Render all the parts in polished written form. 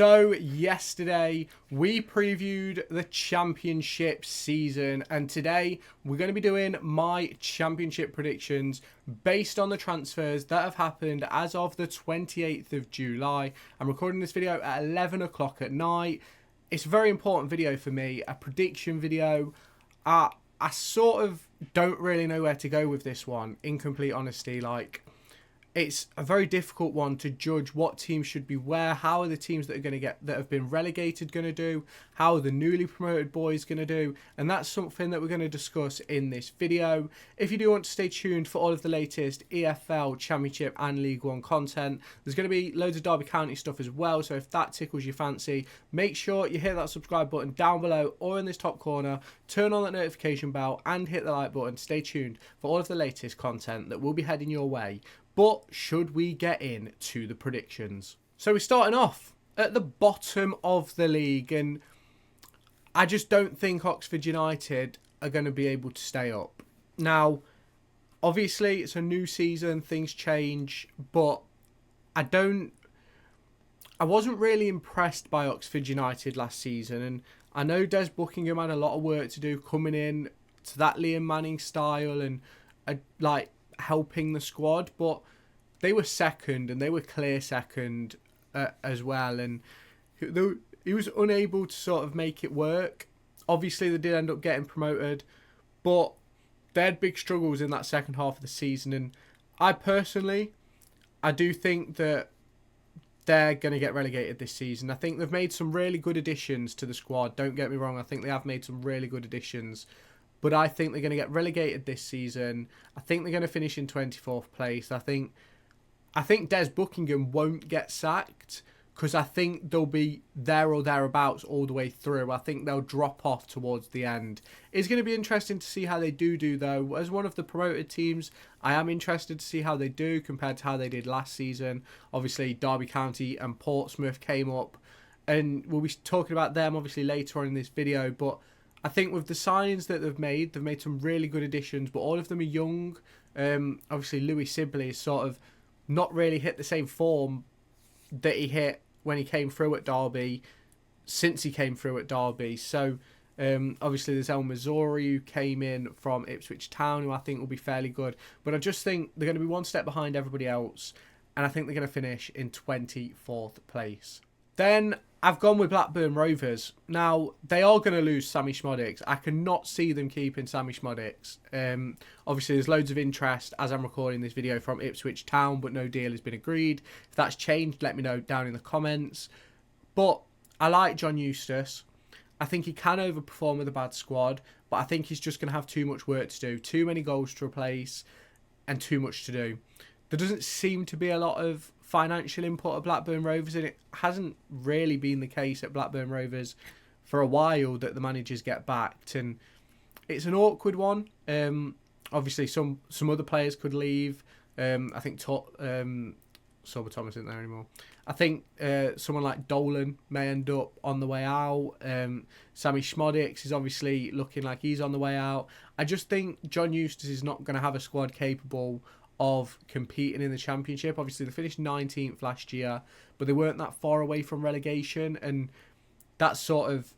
So yesterday we previewed the championship season, and today we're going to be doing my championship predictions based on the transfers that have happened as of the 28th of July. I'm recording this video at 11 o'clock at night. It's a very important video for me, a prediction video. I sort of don't really know where to go with this one, in complete honesty. It's a very difficult one to judge what teams should be where. How are the teams that have been relegated going to do? How are the newly promoted boys going to do? And that's something that we're going to discuss in this video. If you do want to stay tuned for all of the latest EFL, Championship and League One content, there's going to be loads of Derby County stuff as well. So if that tickles your fancy, make sure you hit that subscribe button down below or in this top corner. Turn on that notification bell and hit the like button. Stay tuned for all of the latest content that will be heading your way. But should we get into the predictions? So we're starting off at the bottom of the league, and I just don't think Oxford United are going to be able to stay up. Now, obviously, it's a new season, things change, but I wasn't really impressed by Oxford United last season, and I know Des Buckingham had a lot of work to do coming in to that Liam Manning style and helping the squad, but they were second, and they were clear second as well, and he was unable to sort of make it work. Obviously they did end up getting promoted, but they had big struggles in that second half of the season, and I do think that they're going to get relegated this season. I think they've made some really good additions to the squad, don't get me wrong. I think they have made some really good additions, but I think they're going to get relegated this season. I think they're going to finish in 24th place. I think Des Buckingham won't get sacked because I think they'll be there or thereabouts all the way through. I think they'll drop off towards the end. It's going to be interesting to see how they do though. As one of the promoted teams, I am interested to see how they do compared to how they did last season. Obviously, Derby County and Portsmouth came up, and we'll be talking about them obviously later on in this video, but I think with the signings that they've made some really good additions, but all of them are young. Obviously, Louis Sibley has sort of not really hit the same form that he hit when he came through at Derby, since he came through at Derby. So, obviously, there's El Missouri who came in from Ipswich Town, who I think will be fairly good. But I just think they're going to be one step behind everybody else, and I think they're going to finish in 24th place. Then I've gone with Blackburn Rovers. Now, they are going to lose Sammy Szmodics. I cannot see them keeping Sammy Szmodics. Obviously, there's loads of interest as I'm recording this video from Ipswich Town, but no deal has been agreed. If that's changed, let me know down in the comments. But I like John Eustace. I think he can overperform with a bad squad, but I think he's just going to have too much work to do. Too many goals to replace and too much to do. There doesn't seem to be a lot of financial input at Blackburn Rovers, and it hasn't really been the case at Blackburn Rovers for a while that the managers get backed, and it's an awkward one. Obviously, some other players could leave. I think Sorba Thomas isn't there anymore. I think someone like Dolan may end up on the way out. Sammy Szmodics is obviously looking like he's on the way out. I just think John Eustace is not going to have a squad capable of competing in the Championship. Obviously, they finished 19th last year, but they weren't that far away from relegation, and that's sort of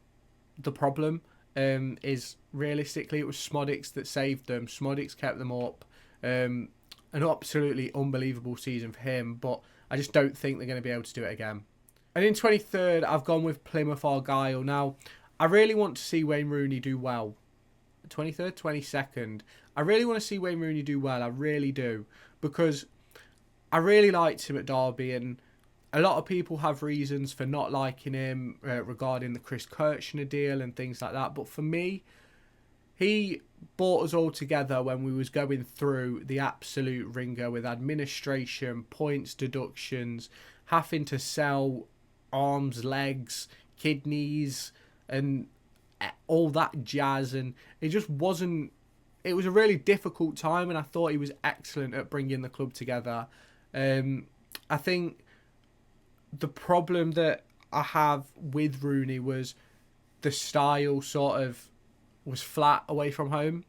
the problem. Is realistically, it was Szmodics that saved them. Szmodics kept them up. An absolutely unbelievable season for him, but I just don't think they're going to be able to do it again. And in 23rd, I've gone with Plymouth Argyle. Now, I really want to see Wayne Rooney do well. 23rd, 22nd. I really want to see Wayne Rooney do well. I really do. Because I really liked him at Derby, and a lot of people have reasons for not liking him regarding the Chris Kirchner deal and things like that. But for me, he brought us all together when we was going through the absolute ringer with administration, points deductions, having to sell arms, legs, kidneys, and all that jazz, and it just wasn't. It was a really difficult time, and I thought he was excellent at bringing the club together. I think the problem that I have with Rooney was the style sort of was flat away from home.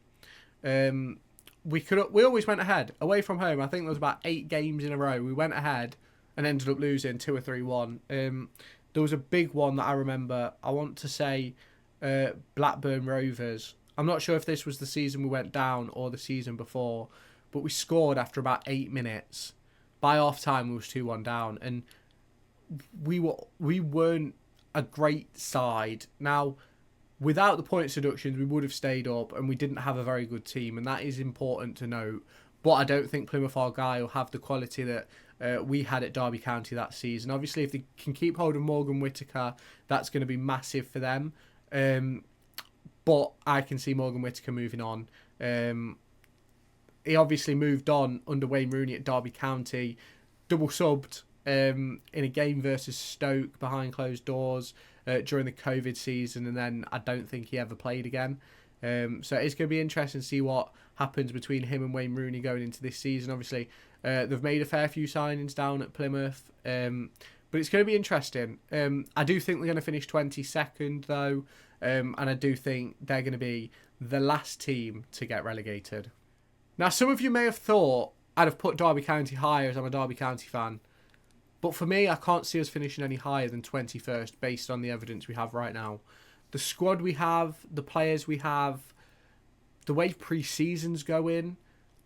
We always went ahead away from home. I think there was about 8 games in a row we went ahead and ended up losing 2 or 3-1. There was a big one that I remember. I want to say Blackburn Rovers. I'm not sure if this was the season we went down or the season before, but we scored after about 8 minutes. By half time, we was 2-1 down, and we weren't a great side. Now, without the points deductions, we would have stayed up, and we didn't have a very good team, and that is important to note. But I don't think Plymouth Argyle have the quality that we had at Derby County that season. Obviously, if they can keep hold of Morgan Whittaker, that's going to be massive for them. But I can see Morgan Whittaker moving on. He obviously moved on under Wayne Rooney at Derby County, double subbed in a game versus Stoke behind closed doors during the COVID season, and then I don't think he ever played again. So it's going to be interesting to see what happens between him and Wayne Rooney going into this season. Obviously, they've made a fair few signings down at Plymouth, but it's going to be interesting. I do think they're going to finish 22nd, though, and I do think they're going to be the last team to get relegated. Now, some of you may have thought I'd have put Derby County higher, as I'm a Derby County fan. But for me, I can't see us finishing any higher than 21st based on the evidence we have right now. The squad we have, the players we have, the way pre-season's going,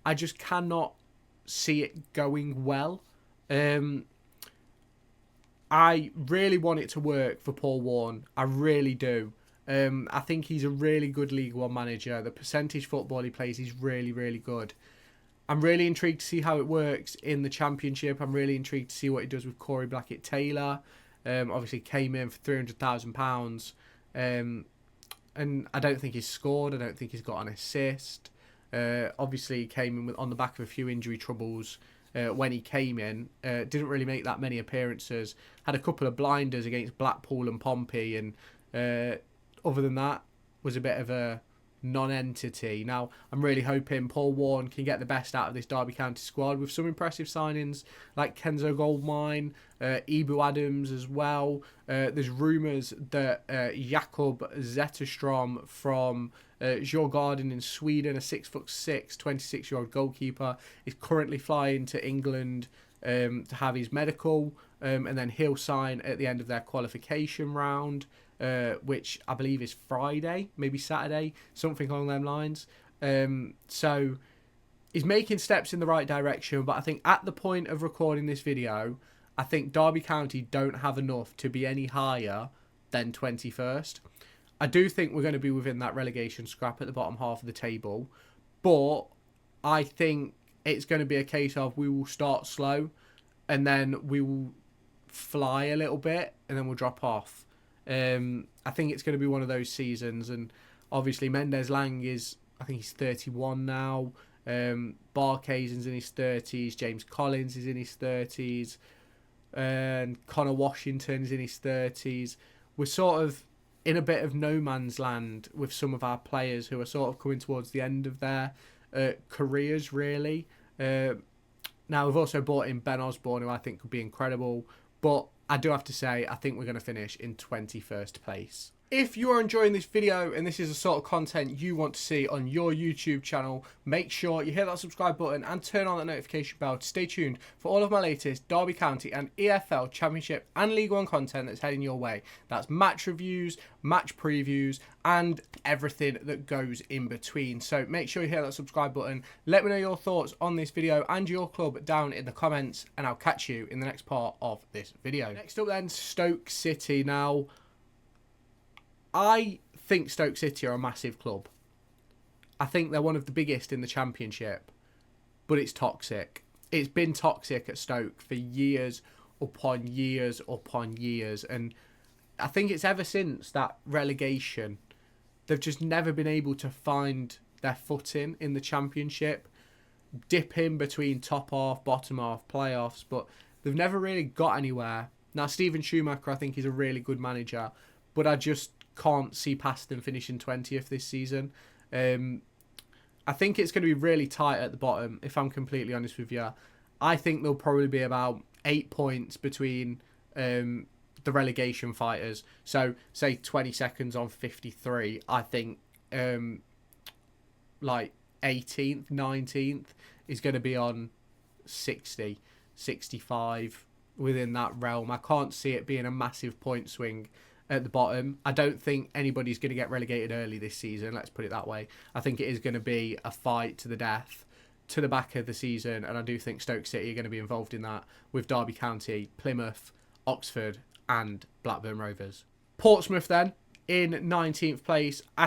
I just cannot see it going well. I really want it to work for Paul Warne. I really do. I think he's a really good League One manager. The percentage football he plays is really, really good. I'm really intrigued to see how it works in the Championship. I'm really intrigued to see what he does with Corey Blackett-Taylor. Obviously came in for £300,000. And I don't think he's scored. I don't think he's got an assist. Obviously, he came in on the back of a few injury troubles when he came in. Didn't really make that many appearances. Had a couple of blinders against Blackpool and Pompey. And other than that, was a bit of a non-entity. Now, I'm really hoping Paul Warne can get the best out of this Derby County squad with some impressive signings like Kenzo Goldmine, Ibu Adams as well. There's rumours that Jakob Zetterstrom from Djurgården in Sweden, a 6'6", 26-year-old goalkeeper, is currently flying to England to have his medical, and then he'll sign at the end of their qualification round. Which I believe is Friday, maybe Saturday, something along them lines. So he's making steps in the right direction, but I think at the point of recording this video, I think Derby County don't have enough to be any higher than 21st. I do think we're going to be within that relegation scrap at the bottom half of the table, but I think it's going to be a case of we will start slow and then we will fly a little bit and then we'll drop off. I think it's going to be one of those seasons, and obviously Mendes Lang I think he's 31 now. Barkhuizen's in his 30s. James Collins is in his 30s. And Connor Washington is in his 30s. We're sort of in a bit of no man's land with some of our players who are sort of coming towards the end of their careers, really. Now, we've also brought in Ben Osborne, who I think could be incredible, but I do have to say, I think we're going to finish in 21st place. If you are enjoying this video and this is the sort of content you want to see on your YouTube channel, make sure you hit that subscribe button and turn on that notification bell to stay tuned for all of my latest Derby County and EFL Championship and League One content that's heading your way. That's match reviews, match previews, and everything that goes in between. So make sure you hit that subscribe button. Let me know your thoughts on this video and your club down in the comments, and I'll catch you in the next part of this video. Next up then, Stoke City. Now, I think Stoke City are a massive club. I think they're one of the biggest in the Championship, but it's toxic. It's been toxic at Stoke for years upon years upon years, and I think it's ever since that relegation, they've just never been able to find their footing in the Championship, dip in between top half, bottom half, playoffs, but they've never really got anywhere. Now, Steven Schumacher, I think, is a really good manager, but I just can't see past them finishing 20th this season. I think it's going to be really tight at the bottom, if I'm completely honest with you. I think there'll probably be about 8 points between the relegation fighters. So, say 20 seconds on 53, I think like 18th, 19th is going to be on 60, 65, within that realm. I can't see it being a massive point swing at the bottom. I don't think anybody's going to get relegated early this season, let's put it that way. I think it is going to be a fight to the death to the back of the season, and I do think Stoke City are going to be involved in that with Derby County, Plymouth, Oxford and Blackburn Rovers. Portsmouth then, in 19th place. I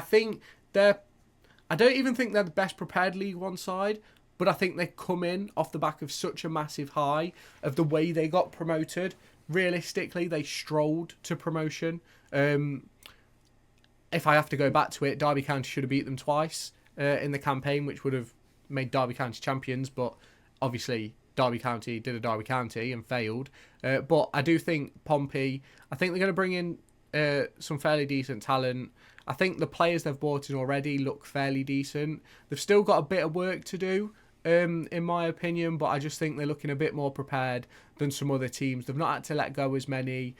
don't even think they're the best prepared League One side, but I think they come in off the back of such a massive high of the way they got promoted. Realistically, they strolled to promotion. If I have to go back to it, Derby County should have beat them twice in the campaign, which would have made Derby County champions, but obviously Derby County did a Derby County and failed. But I do think Pompey, I think they're going to bring in some fairly decent talent. I think the players they've brought in already look fairly decent. They've still got a bit of work to do, in my opinion, but I just think they're looking a bit more prepared than some other teams. They've not had to let go as many,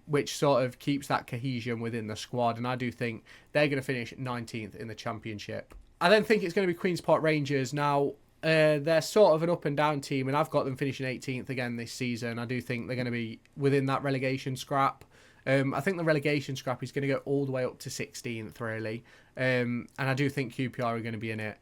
which sort of keeps that cohesion within the squad, and I do think they're going to finish 19th in the Championship. I then think it's going to be Queen's Park Rangers. Now, they're sort of an up and down team, and I've got them finishing 18th again this season. I do think they're going to be within that relegation scrap. I think the relegation scrap is going to go all the way up to 16th, really. And I do think QPR are going to be in it.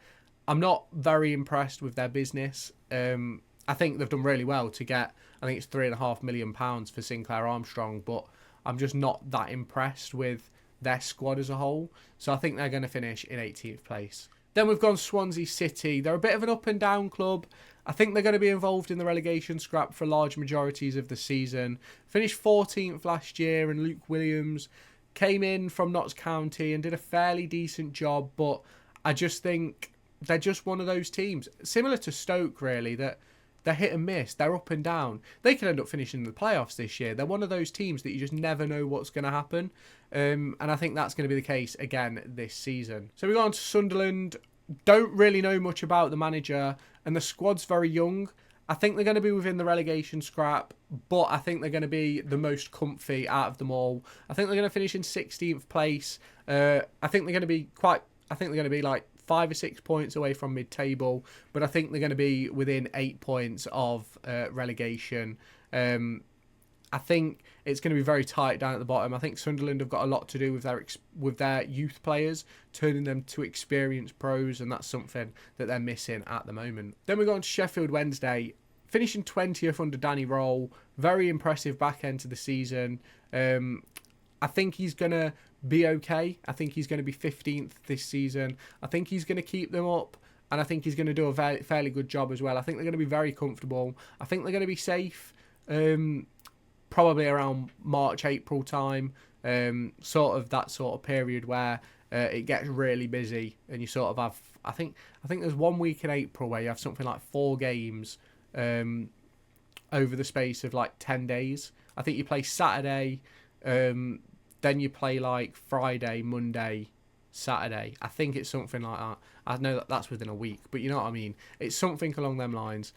I'm not very impressed with their business. I think they've done really well to get, I think it's £3.5 million for Sinclair Armstrong, but I'm just not that impressed with their squad as a whole. So I think they're going to finish in 18th place. Then we've gone Swansea City. They're a bit of an up and down club. I think they're going to be involved in the relegation scrap for large majorities of the season. Finished 14th last year, and Luke Williams came in from Notts County and did a fairly decent job, but I just think they're just one of those teams, similar to Stoke really, that they're hit and miss. They're up and down. They could end up finishing in the playoffs this year. They're one of those teams that you just never know what's going to happen. And I think that's going to be the case again this season. So we go on to Sunderland. Don't really know much about the manager, and the squad's very young. I think they're going to be within the relegation scrap, but I think they're going to be the most comfy out of them all. I think they're going to finish in 16th place. I think they're going to be like 5 or 6 points away from mid-table, but I think they're going to be within 8 points of relegation. I think it's going to be very tight down at the bottom. I think Sunderland have got a lot to do with their youth players, turning them to experienced pros, and that's something that they're missing at the moment. Then we go on to Sheffield Wednesday, finishing 20th under Danny Roll. Very impressive back end to the season. I think he's going to be okay. I think he's going to be 15th this season. I think he's going to keep them up, and I think he's going to do a fairly good job as well. I think they're going to be very comfortable. I think they're going to be safe. Probably around March, April time, sort of period where it gets really busy, and you sort of have, I think there's 1 week in April where you have something like 4 games over the space of like 10 days. I think you play Saturday, then you play like Friday, Monday, Saturday. I think it's something like that. I know that's within a week, but you know what I mean. It's something along them lines.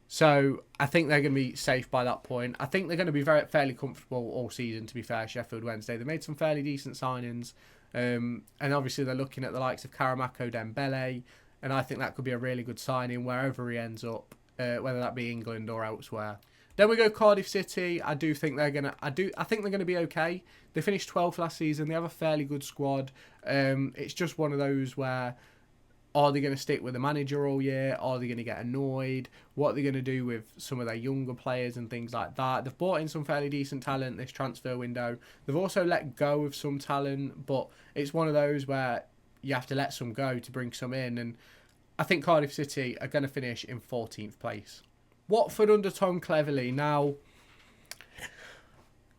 So I think they're going to be safe by that point. I think they're going to be fairly comfortable all season, to be fair, Sheffield Wednesday. They made some fairly decent signings. And obviously they're looking at the likes of Karamako Dembele. And I think that could be a really good signing wherever he ends up, whether that be England or elsewhere. Then we go Cardiff City. I think they're going to be okay. They finished 12th last season. They have a fairly good squad. It's just one of those where, are they going to stick with the manager all year? Are they going to get annoyed? What are they going to do with some of their younger players and things like that? They've brought in some fairly decent talent this transfer window. They've also let go of some talent, but it's one of those where you have to let some go to bring some in. And I think Cardiff City are going to finish in 14th place. Watford under Tom Cleverley. Now,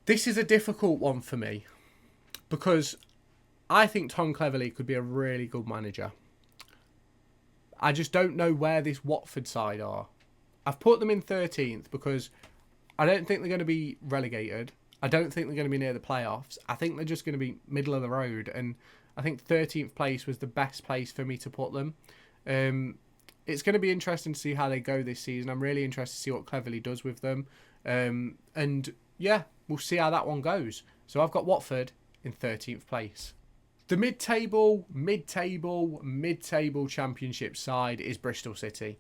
this is a difficult one for me because I think Tom Cleverley could be a really good manager. I just don't know where this Watford side are. I've put them in 13th because I don't think they're going to be relegated. I don't think they're going to be near the playoffs. I think they're just going to be middle of the road. And I think 13th place was the best place for me to put them. It's going to be interesting to see how they go this season. I'm really interested to see what Cleverley does with them. And yeah, we'll see how that one goes. So I've got Watford in 13th place. The mid-table Championship side is Bristol City.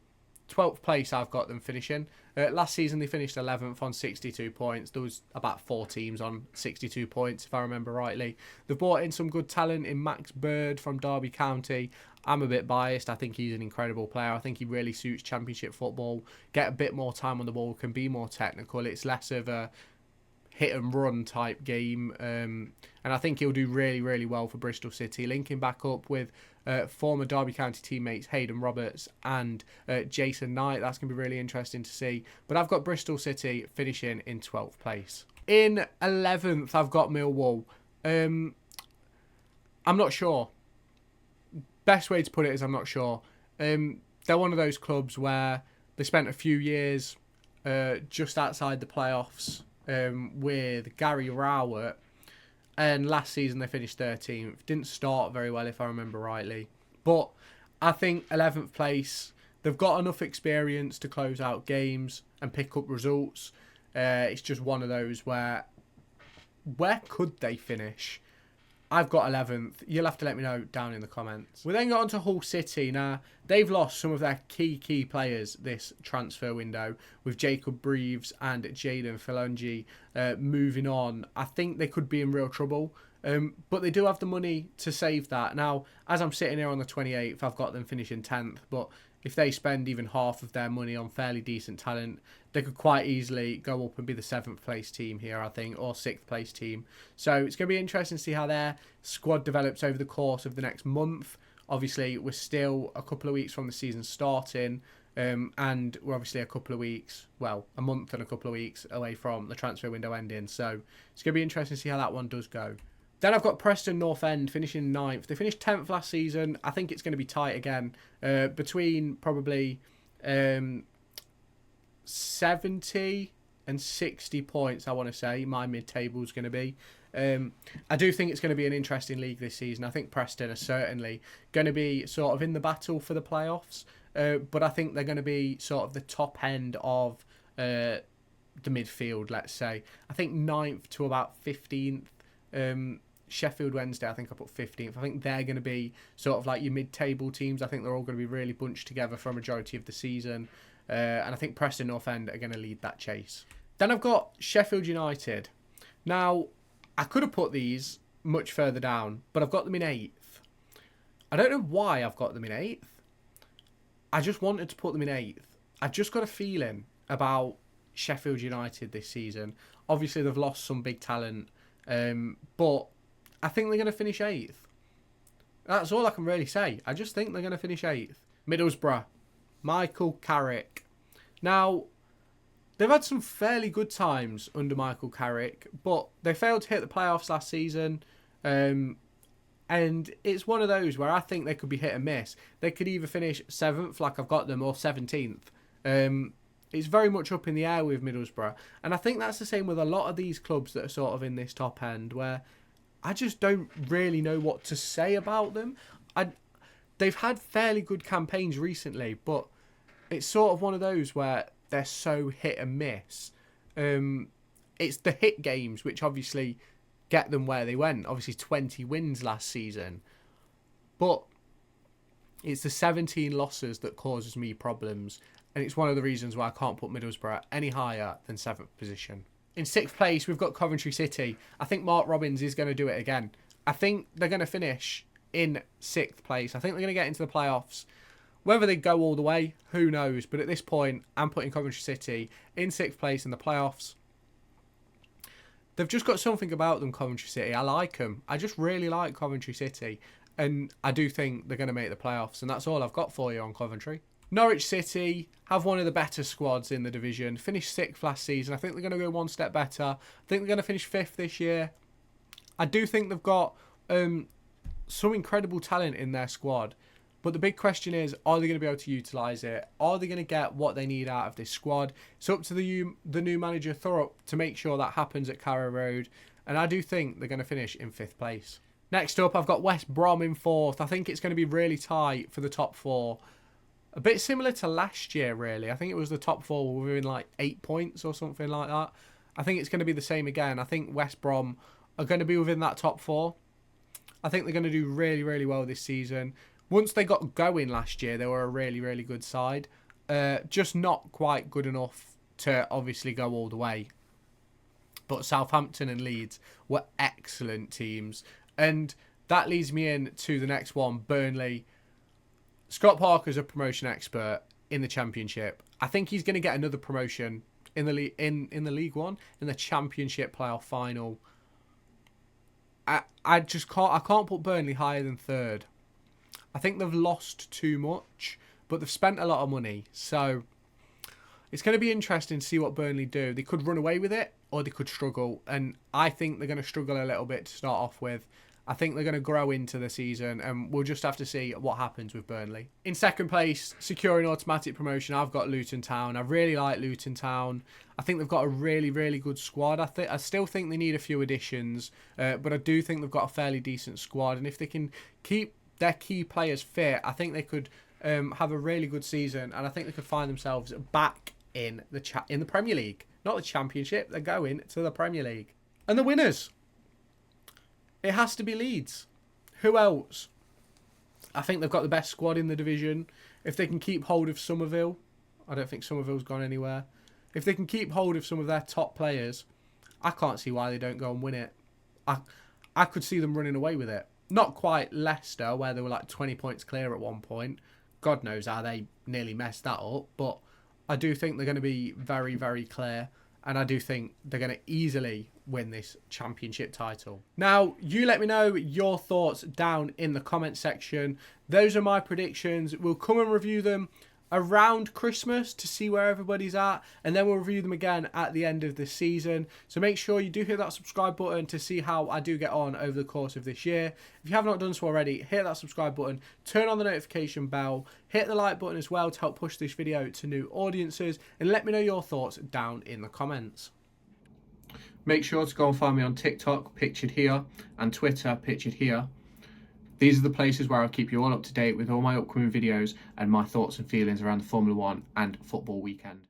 12th place I've got them finishing. Last season they finished 11th on 62 points. There was about 4 teams on 62 points, if I remember rightly. They've brought in some good talent in Max Bird from Derby County. I'm a bit biased. I think he's an incredible player. I think he really suits Championship football. Get a bit more time on the ball, can be more technical. It's less of a hit and run type game. And I think he'll do really, really well for Bristol City. Linking back up with former Derby County teammates Hayden Roberts and Jason Knight. That's going to be really interesting to see. But I've got Bristol City finishing in 12th place. In 11th, I've got Millwall. I'm not sure. Best way to put it is I'm not sure. They're one of those clubs where they spent a few years just outside the playoffs with Gary Rowett, and last season they finished 13th. Didn't start very well, if I remember rightly. But I think 11th place, they've got enough experience to close out games and pick up results. It's just one of those where could they finish? I've got 11th. You'll have to let me know down in the comments. We then got on to Hull City. Now, they've lost some of their key players this transfer window, with Jacob Breves and Jaden Filongi moving on. I think they could be in real trouble, but they do have the money to save that. Now, as I'm sitting here on the 28th, I've got them finishing 10th, but if they spend even half of their money on fairly decent talent, they could quite easily go up and be the 7th place team here, I think, or 6th place team. So it's going to be interesting to see how their squad develops over the course of the next month. Obviously, we're still a couple of weeks from the season starting, and we're obviously a month and a couple of weeks away from the transfer window ending. So it's going to be interesting to see how that one does go. Then I've got Preston North End finishing 9th. They finished 10th last season. I think it's going to be tight again. Between probably 70 and 60 points, I want to say, my mid-table is going to be. I do think it's going to be an interesting league this season. I think Preston are certainly going to be sort of in the battle for the playoffs. But I think they're going to be sort of the top end of the midfield, let's say. I think 9th to about 15th. Sheffield Wednesday, I think I put 15th. I think they're going to be sort of like your mid-table teams. I think they're all going to be really bunched together for a majority of the season. And I think Preston North End are going to lead that chase. Then I've got Sheffield United. Now, I could have put these much further down, but I've got them in 8th. I don't know why I've got them in 8th. I just wanted to put them in 8th. I've just got a feeling about Sheffield United this season. Obviously, they've lost some big talent, but I think they're going to finish 8th. That's all I can really say. I just think they're going to finish 8th. Middlesbrough. Michael Carrick. Now, they've had some fairly good times under Michael Carrick, but they failed to hit the playoffs last season. And it's one of those where I think they could be hit and miss. They could either finish 7th, like I've got them, or 17th. It's very much up in the air with Middlesbrough. And I think that's the same with a lot of these clubs that are sort of in this top end, where I just don't really know what to say about them. They've had fairly good campaigns recently, but it's sort of one of those where they're so hit and miss. It's the hit games which obviously get them where they went. Obviously 20 wins last season. But it's the 17 losses that causes me problems. And it's one of the reasons why I can't put Middlesbrough any higher than 7th position. In 6th place, we've got Coventry City. I think Mark Robbins is going to do it again. I think they're going to finish in 6th place. I think they're going to get into the playoffs. Whether they go all the way, who knows? But at this point, I'm putting Coventry City in 6th place in the playoffs. They've just got something about them, Coventry City. I like them. I just really like Coventry City. And I do think they're going to make the playoffs. And that's all I've got for you on Coventry. Norwich City have one of the better squads in the division. Finished 6th last season. I think they're going to go one step better. I think they're going to finish 5th this year. I do think they've got some incredible talent in their squad. But the big question is, are they going to be able to utilise it? Are they going to get what they need out of this squad? It's up to the new manager, Thorpe, to make sure that happens at Carrow Road. And I do think they're going to finish in 5th place. Next up, I've got West Brom in 4th. I think it's going to be really tight for the top 4. A bit similar to last year, really. I think it was the top 4 were within like 8 points or something like that. I think it's going to be the same again. I think West Brom are going to be within that top 4. I think they're going to do really, really well this season. Once they got going last year, they were a really, really good side. just not quite good enough to obviously go all the way. But Southampton and Leeds were excellent teams. And that leads me in to the next one, Burnley. Scott Parker's a promotion expert in the Championship. I think he's going to get another promotion in the League One, in the Championship playoff final. I just can't put Burnley higher than third. I think they've lost too much, but they've spent a lot of money. So it's going to be interesting to see what Burnley do. They could run away with it, or they could struggle. And I think they're going to struggle a little bit to start off with. I think they're going to grow into the season, and we'll just have to see what happens with Burnley. In second place, securing automatic promotion, I've got Luton Town. I really like Luton Town. I think they've got a really, really good squad. I still think they need a few additions, but I do think they've got a fairly decent squad. And if they can keep their key players fit, I think they could have a really good season, and I think they could find themselves back in the Premier League. Not the Championship, they're going to the Premier League. And the winners, it has to be Leeds. Who else? I think they've got the best squad in the division. If they can keep hold of Somerville, I don't think Somerville's gone anywhere. If they can keep hold of some of their top players, I can't see why they don't go and win it. I could see them running away with it. Not quite Leicester, where they were like 20 points clear at one point. God knows how they nearly messed that up. But I do think they're going to be very, very clear. And I do think they're going to easily win this Championship title. Now, you let me know your thoughts down in the comment section. Those are my predictions. We'll come and review them around Christmas to see where everybody's at, and then we'll review them again at the end of the season. So make sure you do hit that subscribe button to see how I do get on over the course of this year. If you have not done so already, hit that subscribe button, turn on the notification bell, hit the like button as well to help push this video to new audiences, and let me know your thoughts down in the comments. Make sure to go and find me on TikTok, pictured here, and Twitter, pictured here. These are the places where I'll keep you all up to date with all my upcoming videos and my thoughts and feelings around the Formula 1 and football weekend.